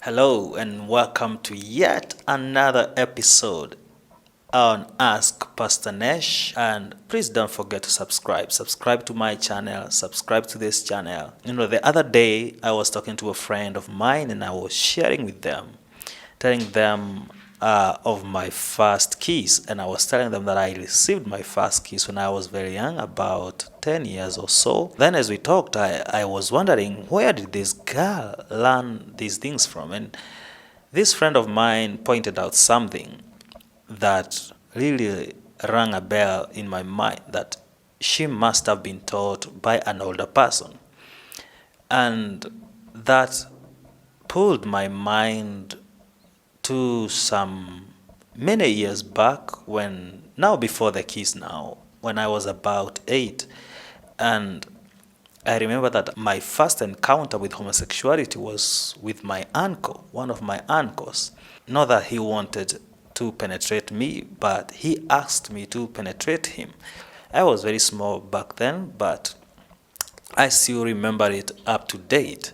Hello and welcome to yet another episode on Ask Pastor Nesh. And please don't forget to subscribe. Subscribe to my channel, subscribe to this channel. The other day I was talking to a friend of mine and I was sharing with them, telling them of my first kiss. And I was telling them that I received my first kiss when I was very young, about 10 years or so. Then as we talked, I was wondering, where did this girl learn these things from? And this friend of mine pointed out something that really rang a bell in my mind, that she must have been taught by an older person. And that pulled my mind to some many years back before the kiss now, when I was about 8. And I remember that my first encounter with homosexuality was with my uncle, one of my uncles. Not that he wanted to penetrate me, but he asked me to penetrate him. I was very small back then, but I still remember it up to date.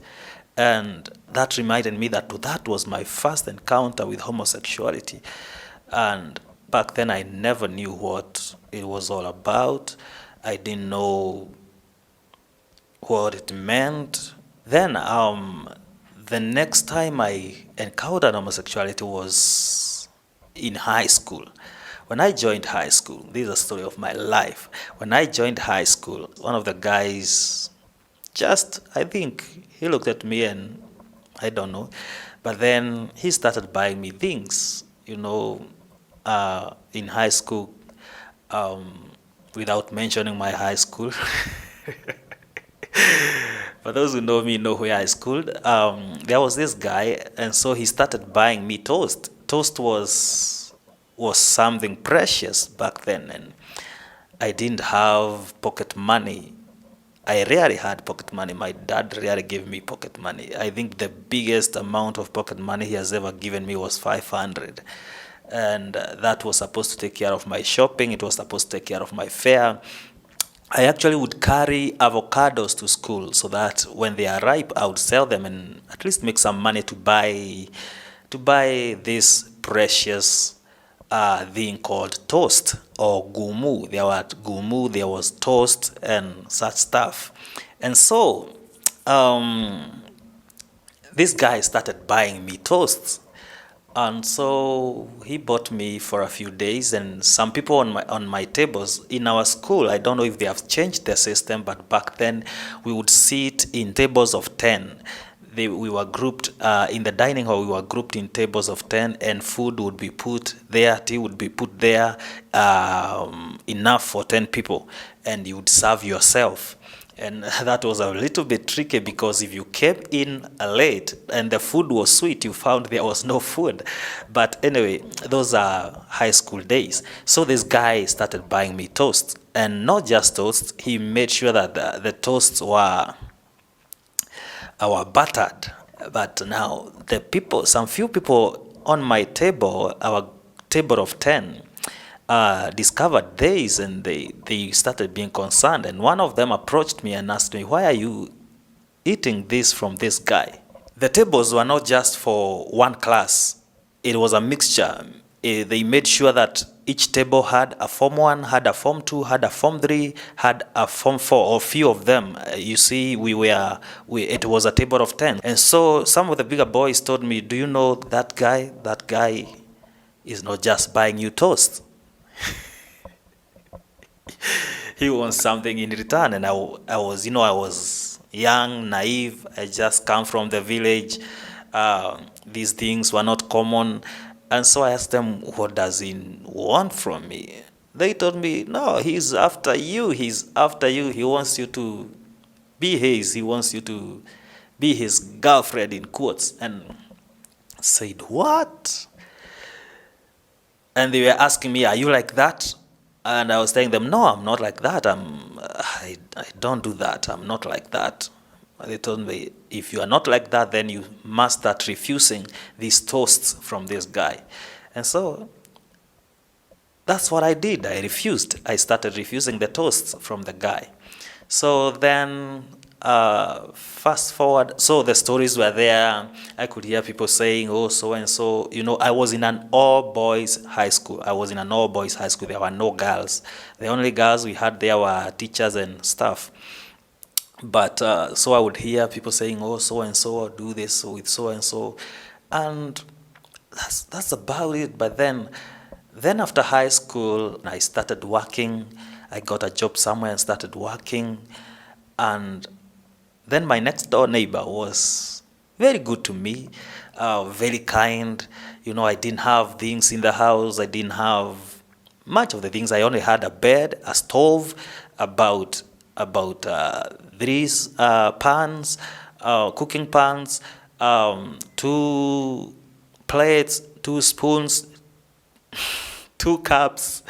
And that reminded me that was my first encounter with homosexuality. And back then I never knew what it was all about. I didn't know what it meant. Then the next time I encountered homosexuality was in high school. When I joined high school, this is a story of my life. When I joined high school, one of the guys I think he looked at me and I don't know, but then he started buying me things, in high school, without mentioning my high school. For those who know me, know where I schooled. There was this guy, and so he started buying me toast. Toast was something precious back then, and I didn't have pocket money. I rarely had pocket money. My dad rarely gave me pocket money. I think the biggest amount of pocket money he has ever given me was 500. And that was supposed to take care of my shopping. It was supposed to take care of my fare. I actually would carry avocados to school so that when they are ripe, I would sell them and at least make some money to buy this precious thing called toast or gumu. There was gumu, there was toast and such stuff. And so this guy started buying me toasts. And so he bought me for a few days, and some people on my tables in our school, I don't know if they have changed their system, but back then we would sit in tables of 10. We were grouped in the dining hall. We were grouped in tables of 10, and food would be put there, tea would be put there, enough for 10 people, and you would serve yourself. And that was a little bit tricky, because if you came in late and the food was sweet, you found there was no food. But anyway, those are high school days. So this guy started buying me toast, and not just toast. He made sure that the toasts were buttered. But now some few people on my table, our table of 10, discovered this, and they started being concerned. And one of them approached me and asked me, why are you eating this from this guy? The tables were not just for one class. It was a mixture. They made sure that each table had a Form 1, had a Form 2, had a Form 3, had a Form 4, or few of them. You see, it was a table of 10. And so some of the bigger boys told me, do you know that guy? That guy is not just buying you toast. He wants something in return. And I was young, naive. I just come from the village. These things were not common. And so I asked them, what does he want from me? They told me, no, he's after you. He's after you. He wants you to be his. He wants you to be his girlfriend, in quotes. And I said, what? And they were asking me, are you like that? And I was telling them, no, I'm not like that. I don't do that. I'm not like that. They told me, if you are not like that, then you must start refusing these toasts from this guy. And so that's what I did. I refused. I started refusing the toasts from the guy. So then Fast forward, so the stories were there. I could hear people saying, oh, so and so. I was in an all-boys high school. There were no girls. The only girls we had there were teachers and stuff. But so I would hear people saying, oh, so and so, do this with so and so. And that's about it. But then after high school, I started working. I got a job somewhere and started working. And then my next door neighbor was very good to me, very kind. I didn't have things in the house. I didn't have much of the things. I only had a bed, a stove, about these pans, cooking pans, 2 plates, 2 spoons, 2 cups.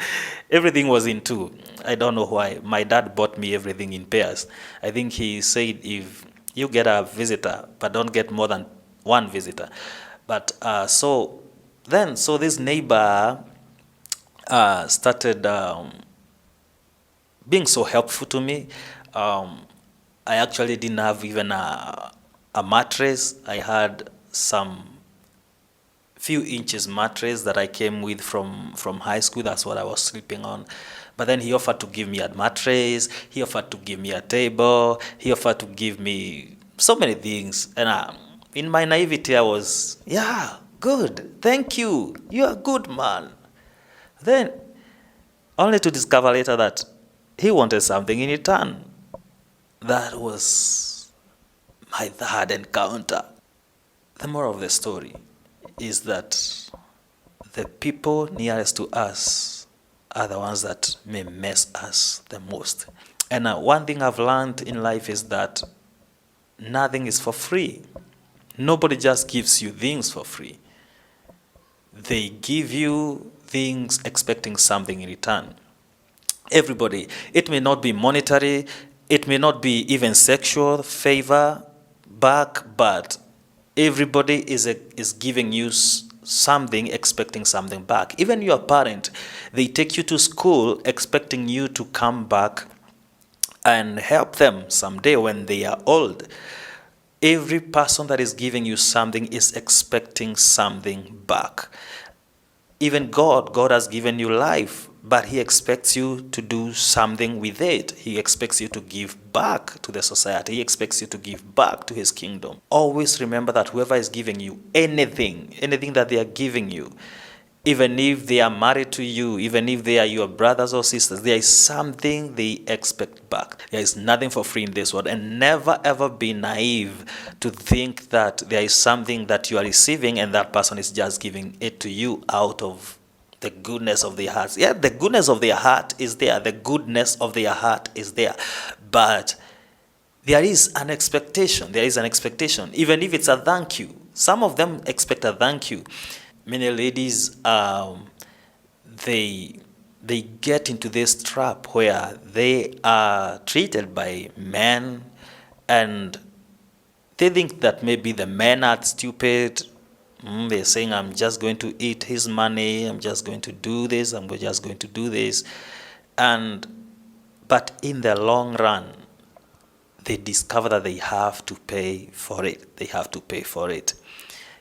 Everything was in 2. I don't know why. My dad bought me everything in pairs. I think he said, if you get a visitor, but don't get more than 1 visitor. But so this neighbor started being so helpful to me. I actually didn't have even a mattress. I had some few inches mattress that I came with from high school. That's what I was sleeping on. But then he offered to give me a mattress. He offered to give me a table. He offered to give me so many things. And in my naivety, I was, yeah, good. Thank you. You're a good man. Then, only to discover later that he wanted something in return. That was my third encounter. The moral of the story is that the people nearest to us are the ones that may mess us the most. And one thing I've learned in life is that nothing is for free. Nobody just gives you things for free. They give you things expecting something in return. Everybody, it may not be monetary, it may not be even sexual favor back, but everybody is giving you something, expecting something back. Even your parent, they take you to school expecting you to come back and help them someday when they are old. Every person that is giving you something is expecting something back. Even God has given you life, but he expects you to do something with it. He expects you to give back to the society. He expects you to give back to his kingdom. Always remember that whoever is giving you anything that they are giving you, even if they are married to you, even if they are your brothers or sisters, there is something they expect back. There is nothing for free in this world. And never ever be naive to think that there is something that you are receiving and that person is just giving it to you out of the goodness of their hearts. Yeah, the goodness of their heart is there. The goodness of their heart is there. But there is an expectation. Even if it's a thank you. Some of them expect a thank you. Many ladies, they get into this trap where they are treated by men and they think that maybe the men are stupid. They're saying, I'm just going to eat his money. I'm just going to do this. I'm just going to do this. But in the long run, they discover that they have to pay for it.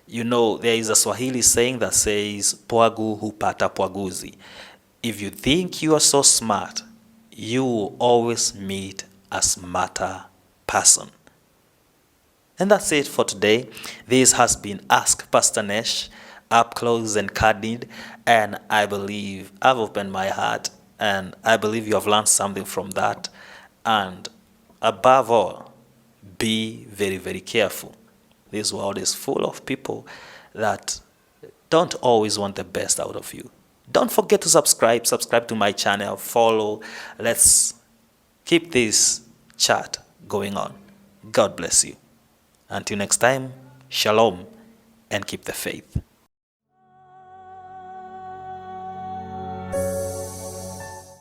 There is a Swahili saying that says, Pwagu hupata pwaguzi. If you think you are so smart, you will always meet a smarter person. And that's it for today. This has been Ask Pastor Nesh, Upclose and Candid, and I believe I've opened my heart, and I believe you have learned something from that. And above all, be very, very careful. This world is full of people that don't always want the best out of you. Don't forget to subscribe to my channel, follow. Let's keep this chat going on. God bless you. Until next time, shalom and keep the faith.